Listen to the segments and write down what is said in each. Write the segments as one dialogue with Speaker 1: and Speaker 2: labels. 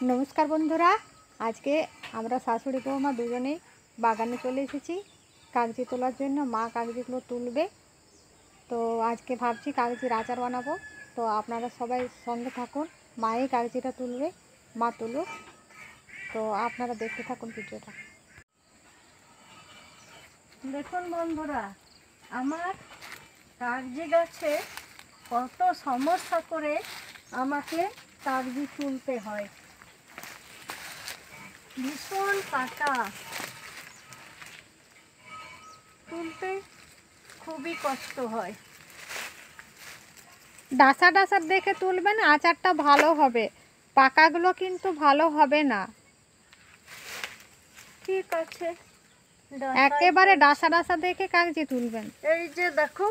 Speaker 1: नमस्कार बंधुरा आज के आमरा शाशुड़ी बौमा दुजोने बागाने चले एसेছি कागजी तोलार जन्य मा कागजीगुलो तुलबे। तो आज के भाबছি कागजिर आचार बानाबो। तो आपनारा सबाई संगे थाकुन, माई कागजिटा तुलबे, मा तुलुक। तो आपनारा देखते थाकुन भिडियोटा।
Speaker 2: देखुन बंधुरा आमार कागजी गाছে কত সমস্যা করে আমাকে কাগজি তুলতে হয়। ভীষণ কাটা, তুলতে খুবই কষ্ট হয়।
Speaker 1: ডাসা ডাসা দেখে তুলবেন, আচারটা ভালো হবে। পাকাগুলো কিন্তু ভালো হবে না।
Speaker 2: ঠিক আছে,
Speaker 1: একেবারে ডাসা ডাসা দেখে কাগজি তুলবেন।
Speaker 2: এই যে দেখো,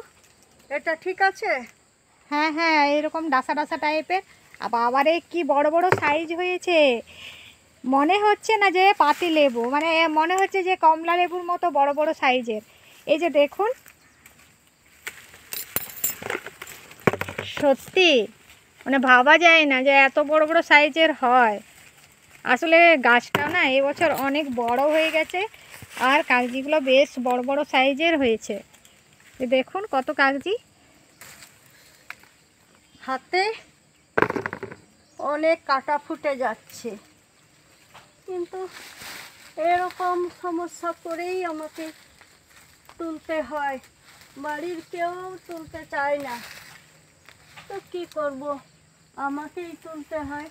Speaker 2: এটা ঠিক আছে।
Speaker 1: হ্যাঁ হ্যাঁ, এরকম ডাসা ডাসা টাইপের। আবার কি বড় বড় সাইজ হয়েছে, মনে হচ্ছে না যে পাতি লেবু, মানে মনে হচ্ছে যে কমলা লেবুর মতো বড় বড় সাইজের। এই যে দেখুন, সত্যি মানে ভাবা যায় না যে এত বড় বড় সাইজের হয়। আসলে গাছটা না এবছর অনেক বড় হয়ে গেছে, আর কাগজিগুলো বেশ বড় বড় সাইজের হয়েছে। দেখুন কত কাগজি।
Speaker 2: হাতে অনেক কাটা ফুটে যাচ্ছে, কিন্তু এরকম সমস্যা করেই আমাকে তুলতে হয়। বাড়ির কেউ তুলতে চায় না, তো কি করব, আমাকেই তুলতে হয়।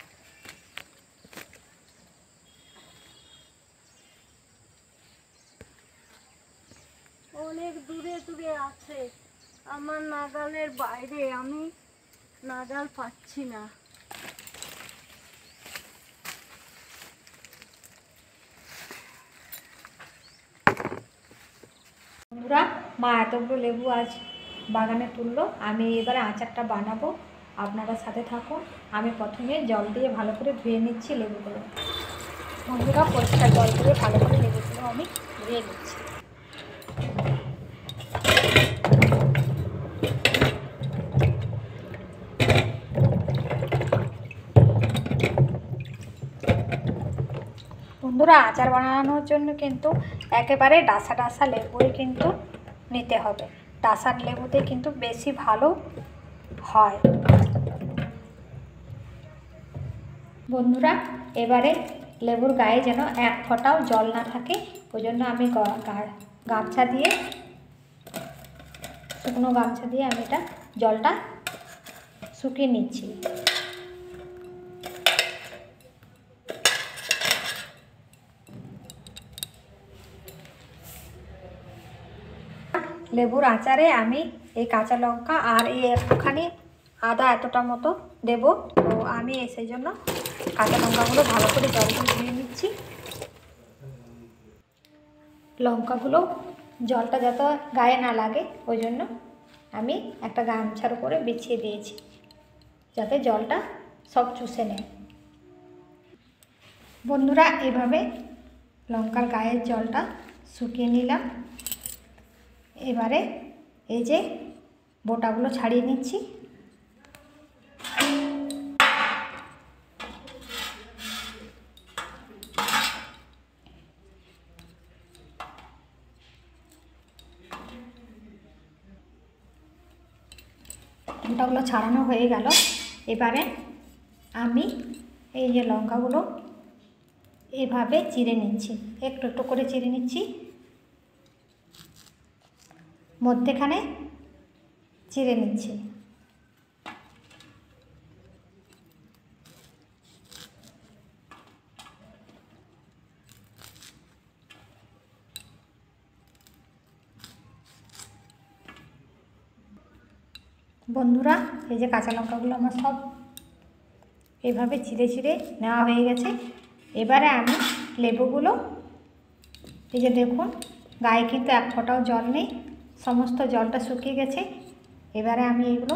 Speaker 2: অনেক দূরে দূরে আছে, আমার নাগালের বাইরে, আমি নাগাল পাচ্ছি না।
Speaker 1: বন্ধুরা, মা এতগুলো লেবু আজ বাগানে তুললো। আমি এবারে আচারটা বানাবো, আপনারা সাথে থাকুন। আমি প্রথমে জল দিয়ে ভালো করে ধুয়ে নিচ্ছি লেবুগুলো। বন্ধুরা, পরিষ্কার জল দিয়ে ভালো করে লেবুগুলো আমি ধুয়ে নিচ্ছি। বন্ধুরা, আচার বানানোর জন্য কিন্তু একেবারে ডাসা ডাসা লেবুই কিন্তু নিতে হবে। ডাসার লেবুতে কিন্তু বেশি ভালো হয়। বন্ধুরা, এবারে লেবুর গায়ে যেন এক ফোঁটাও জল না থাকে, ওই জন্য আমি গামছা দিয়ে, শুকনো গামছা দিয়ে আমি এটা জলটা শুকিয়ে নিচ্ছি। লেবুর আচারে আমি এই কাঁচা লঙ্কা আর এই একটুখানি আদা এতটা মতো দেব। তো আমি সেই জন্য কাঁচা লঙ্কাগুলো ভালো করে জল দিয়ে ধুয়ে নিচ্ছি। লঙ্কাগুলো জলটা যাতে গায়ে না লাগে, ওই জন্য আমি একটা গামছার উপরে বিছিয়ে দিয়েছি, যাতে জলটা সব চুষে নেয়। বন্ধুরা, এভাবে লঙ্কার গায়ের জলটা শুকিয়ে নিলাম। এবারে এই যে বোটাগুলো ছাড়িয়ে নিচ্ছি। বোটাগুলো ছাড়ানো হয়ে গেল। এবারে আমি এই যে লঙ্কাগুলো এভাবে চিড়ে নিচ্ছি, একটু একটু করে চিড়ে নিচ্ছি, মধ্যেখানে চিড়ে নিচ্ছি। বন্ধুরা, এই যে কাঁচা লঙ্কাগুলো আমার সব এভাবে চিড়ে চিড়ে নেওয়া হয়ে গেছে। এবারে আমি লেবুগুলো, এই যে দেখুন, গায়ে কিন্তু এক ফোঁটাও জল নেই, সমস্ত জলটা শুকিয়ে গেছে। এবারে আমি এগুলো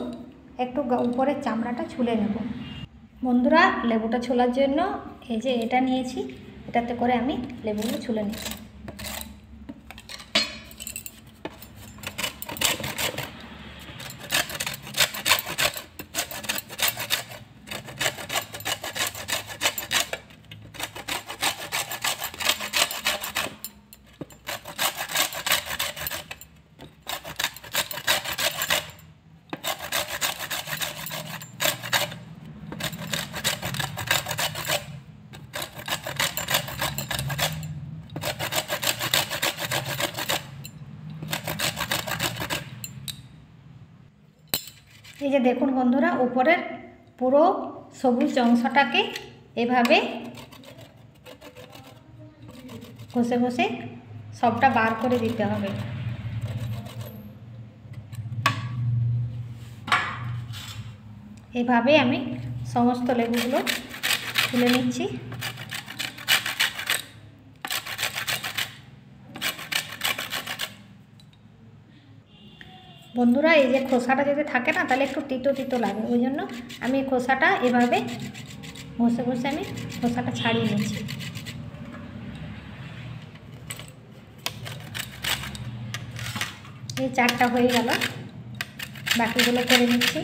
Speaker 1: একটু উপরের চামড়াটা ছুলে নেব। বন্ধুরা, লেবুটা ছোলার জন্য এই যে এটা নিয়েছি, এটাতে করে আমি লেবুগুলো ছুলে নিচ্ছি। যে দেখুন বন্ধুরা, উপরের পুরো সবুজ অংশটাকে এভাবে ঘষে ঘষে সবটা বার করে দিতে হবে। এভাবে আমি সমস্ত লেবুগুলো তুলে নিচ্ছি। বন্ধুরা, এই যে খোসাটা যদি থাকে না, তাহলে একটু তিতো তিতো লাগে, ওই জন্য আমি খোসাটা এভাবে ঘষে ঘষে আমি খোসাটা ছাড়িয়ে নিচ্ছি। এই 4টা হয়ে গেল, বাকিগুলো করে নিচ্ছি।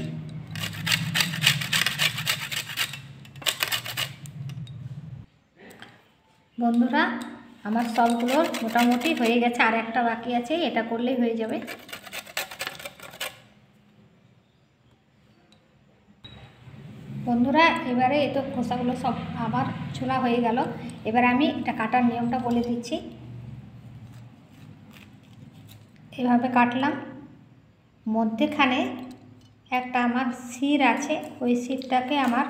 Speaker 1: বন্ধুরা, আমার সবগুলো মোটামুটি হয়ে গেছে, আর একটা বাকি আছে, এটা করলেই হয়ে যাবে। বন্ধুরা, এবারে এই তো খোসাগুলো সব আবার ছোলা হয়ে গেল। এবারে আমি এটা কাটার নিয়মটা বলে দিচ্ছি। এভাবে কাটলাম, মধ্যেখানে একটা আমার শির আছে, ওই শিরটাকে আমার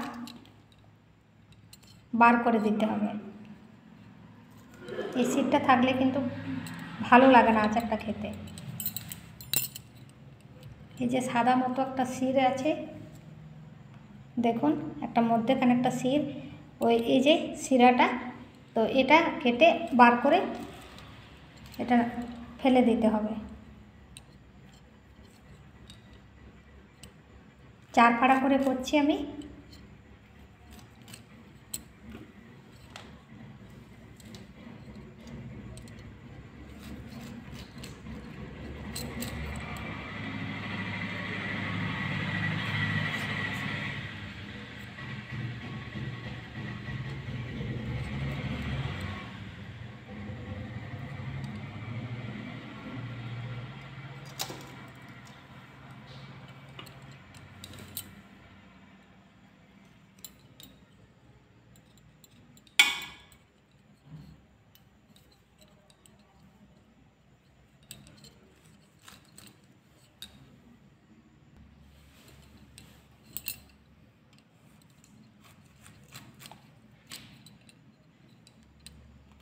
Speaker 1: বার করে দিতে হবে। এই শিরটা থাকলে কিন্তু ভালো লাগে না আচারটা খেতে। এই যে সাদা মতো একটা শির আছে, দেখুন একটা মধ্যেখানে একটা শির, ওই এই যে শিরাটা, তো এটা কেটে বার করে এটা ফেলে দিতে হবে। 4 ফাড়া করে করছি আমি।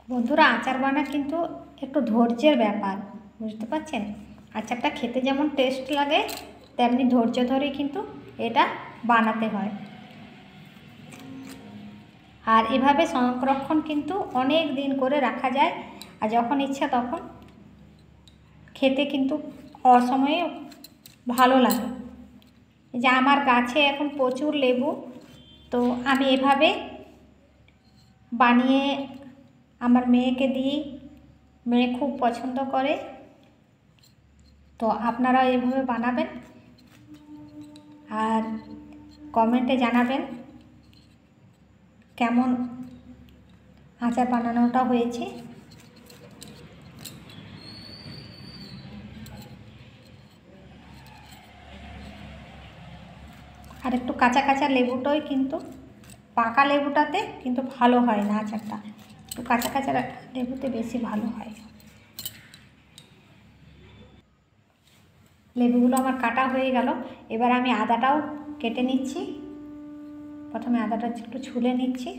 Speaker 1: বন্ধুরা, আচার বানা কিন্তু একটু ধৈর্যের ব্যাপার, বুঝতে পারছেন? আচারটা খেতে যেমন টেস্ট লাগে, তেমনি ধৈর্য ধরেই কিন্তু এটা বানাতে হয়। আর এভাবে সংরক্ষণ কিন্তু অনেক দিন করে রাখা যায়, আর যখন ইচ্ছা তখন খেতে কিন্তু অসময়ে ভালো লাগে। যে আমার গাছে এখন প্রচুর লেবু, তো আমি এভাবে বানিয়ে আমার মেয়েকে দিই, মেয়ে খুব পছন্দ করে। তো আপনারা এইভাবে বানাবেন আর কমেন্টে জানাবেন কেমন আচার বানানোটা হয়েছে। আর একটু কাঁচা কাঁচা লেবুটাই কিন্তু, পাকা লেবুটাতে কিন্তু ভালো হয় না আচারটা, একটু কাঁচা কাঁচা লেবুতে বেশি ভালো হয়। লেবুগুলো আমার কাটা হয়ে গেল। এবার আমি আদাটাও কেটে নিচ্ছি। প্রথমে আদাটা একটু ছুলে নিচ্ছি।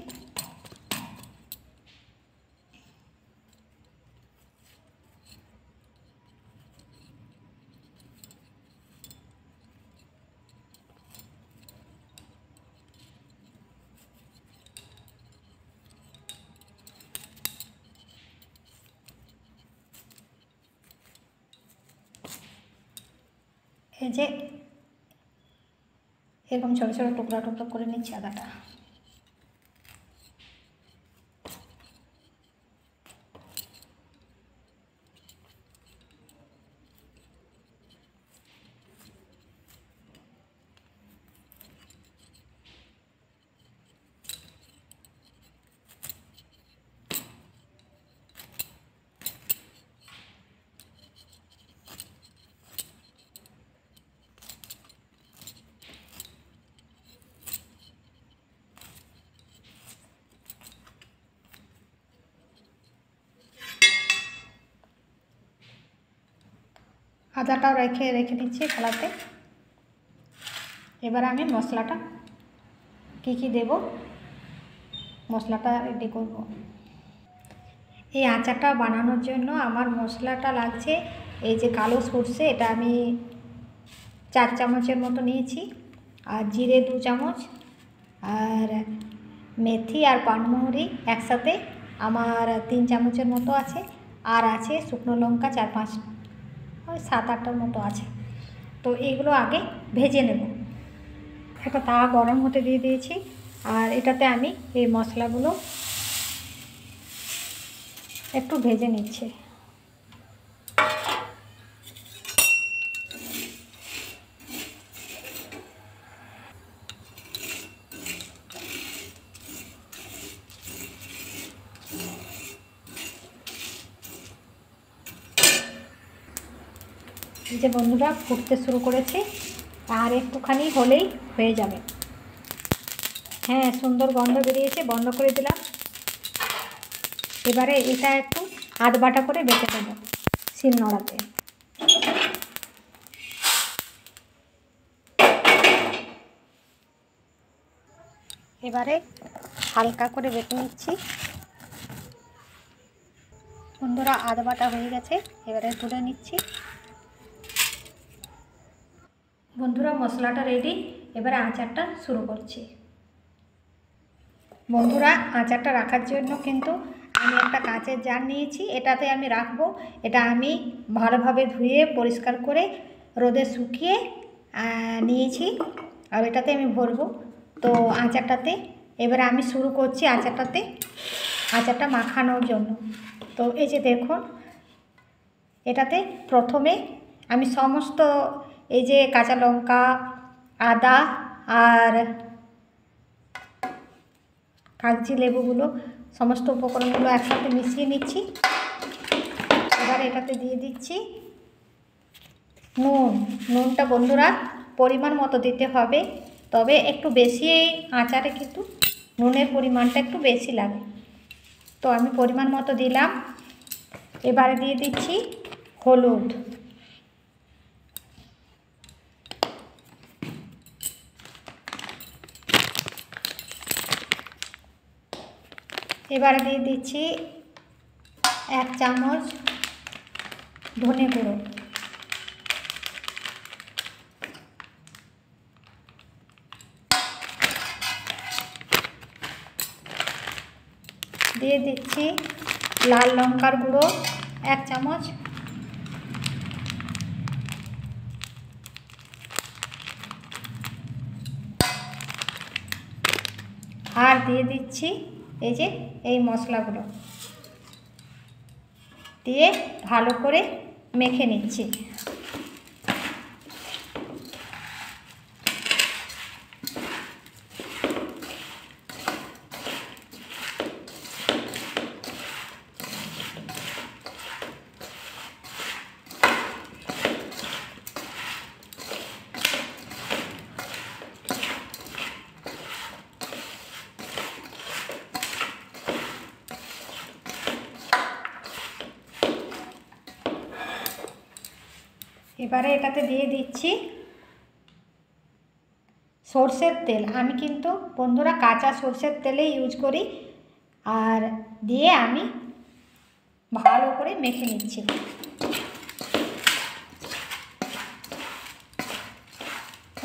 Speaker 1: এই যে এরকম ছোটো ছোটো টুকরা টুকরা করে নিচ্ছি আদাটা। আদাটাও রেখে নিচ্ছি থালাতে। এবার আমি মশলাটা কী দেব মশলাটা রেডি করব। এই আচারটা বানানোর জন্য আমার মশলাটা লাগছে এই যে কালো সর্ষে, এটা আমি 4 চামচের মতো নিয়েছি, আর জিরে 2 চামচ, আর মেথি আর পানমুহুরি একসাথে আমার 3 চামচের মতো আছে, আর আছে শুকনো লঙ্কা 4-5, ওই 7-8টার মতো আছে। তো এইগুলো আগে ভেজে নেব। একটা তাওয়া গরম হতে দিয়ে দিয়েছি, আর এটাতে আমি এই মশলাগুলো একটু ভেজে নিচ্ছি। এই যে বন্ধুরা ফুটতে শুরু করেছে, আর একটুখানি হলেই হয়ে যাবে। হ্যাঁ, সুন্দর গন্ধ বেরিয়েছে, বন্ধ করে দিলাম। এবারে এটা একটু আধ বাটা করে বেটে দেবো শিলনোড়াতে। এবারে হালকা করে বেটে নিচ্ছি। বন্ধুরা আধ বাটা হয়ে গেছে, এবারে তুলে নিচ্ছি। বন্ধুরা মশলাটা রেডি, এবারে আচারটা শুরু করছি। বন্ধুরা আচারটা রাখার জন্য কিন্তু আমি একটা কাঁচের জার নিয়েছি, এটাতে আমি রাখবো। এটা আমি ভালোভাবে ধুয়ে পরিষ্কার করে রোদে শুকিয়ে নিয়েছি, আর এটাতে আমি ভরবো। তো আচারটাতে এবারে আমি শুরু করছি আচারটা মাখানোর জন্য। তো এই যে দেখুন, এটাতে প্রথমে আমি সমস্ত এই যে কাঁচা লঙ্কা, আদা আর কাগজি লেবুগুলো, সমস্ত উপকরণগুলো একসাথে মিশিয়ে নিচ্ছি। এবার এটাতে দিয়ে দিচ্ছি নুনটা বন্ধুরা পরিমাণ মতো দিতে হবে, তবে একটু বেশি আচারে কিন্তু নুনের পরিমাণটা একটু বেশি লাগে। তো আমি পরিমাণ মতো দিলাম। এবারে দিয়ে দিচ্ছি হলুদ, এবারে দিয়ে দিচ্ছি 1 চামচ ধনে গুঁড়ো, দিয়ে দিচ্ছি লাল লঙ্কার গুঁড়ো 1 চামচ, আর দিয়ে দিচ্ছি এই যে এই মশলাগুলো দিয়ে ভালো করে মেখে নিচ্ছি। এবারে এটাতে দিয়ে দিচ্ছি সরষের তেল। আমি কিন্তু বন্ধুরা কাঁচা সরষের তেলেই ইউজ করি, আর দিয়ে আমি ভালো করে মেখে নিচ্ছি।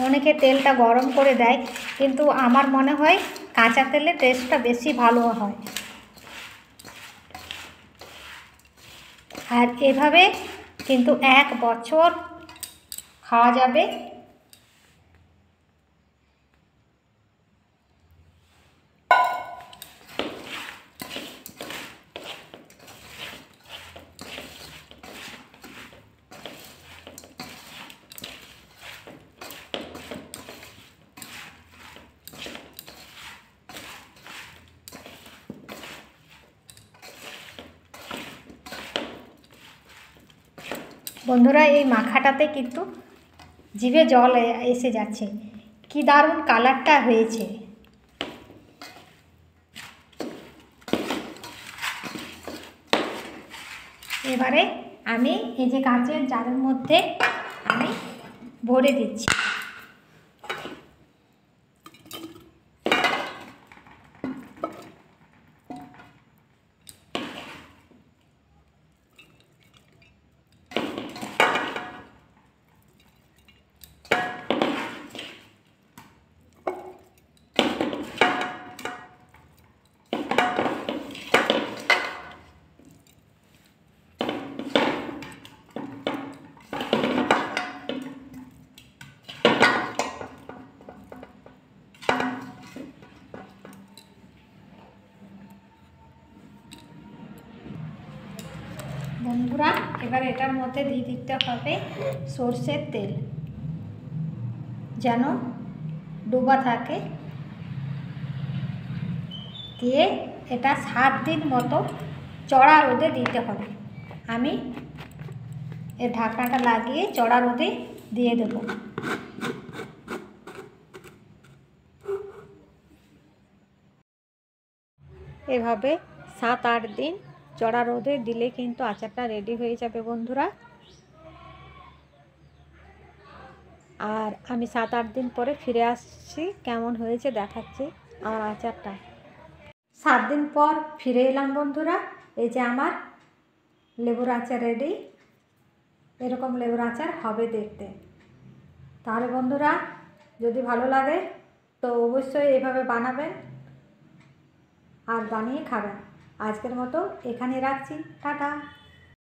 Speaker 1: অনেকে তেলটা গরম করে দেয়, কিন্তু আমার মনে হয় কাঁচা তেলে টেস্টটা বেশি ভালো হয়। আর এভাবে কিন্তু 1 বছর খাওয়া যাবে। বন্ধুরা এই মাখাটাতে কিন্তু জিভে জল এসে যাচ্ছে, কি দারুণ কালারটা হয়েছে। এবারে আমি এই যে কাঁচের জারের মধ্যে আমি ভরে দিচ্ছি। বন্ধুরা এবার এটার মধ্যে দিয়ে দিতে হবে সর্ষের তেল, যেন ডোবা থাকে। দিয়ে এটা 7 দিন মতো চড়া রোদে দিতে হবে। আমি এর ঢাকনাটা লাগিয়ে চড়া রোদে দিয়ে দেব। এভাবে 7-8 দিন চড়া রোদে দিলে কিন্তু আচারটা রেডি হয়ে যাবে বন্ধুরা। আর আমি 7-8 দিন পরে ফিরে আসছি, কেমন হয়েছে দেখাচ্ছি আমার আচারটা। 7 দিন পর ফিরে এলাম বন্ধুরা। এই যে আমার লেবুর আচার রেডি। এরকম লেবুর আচার হবে দেখতে। তাহলে বন্ধুরা যদি ভালো লাগে তো অবশ্যই এভাবে বানাবেন আর বানিয়ে খাবেন। আজকের মতো এখানে রাখছি, টাটা।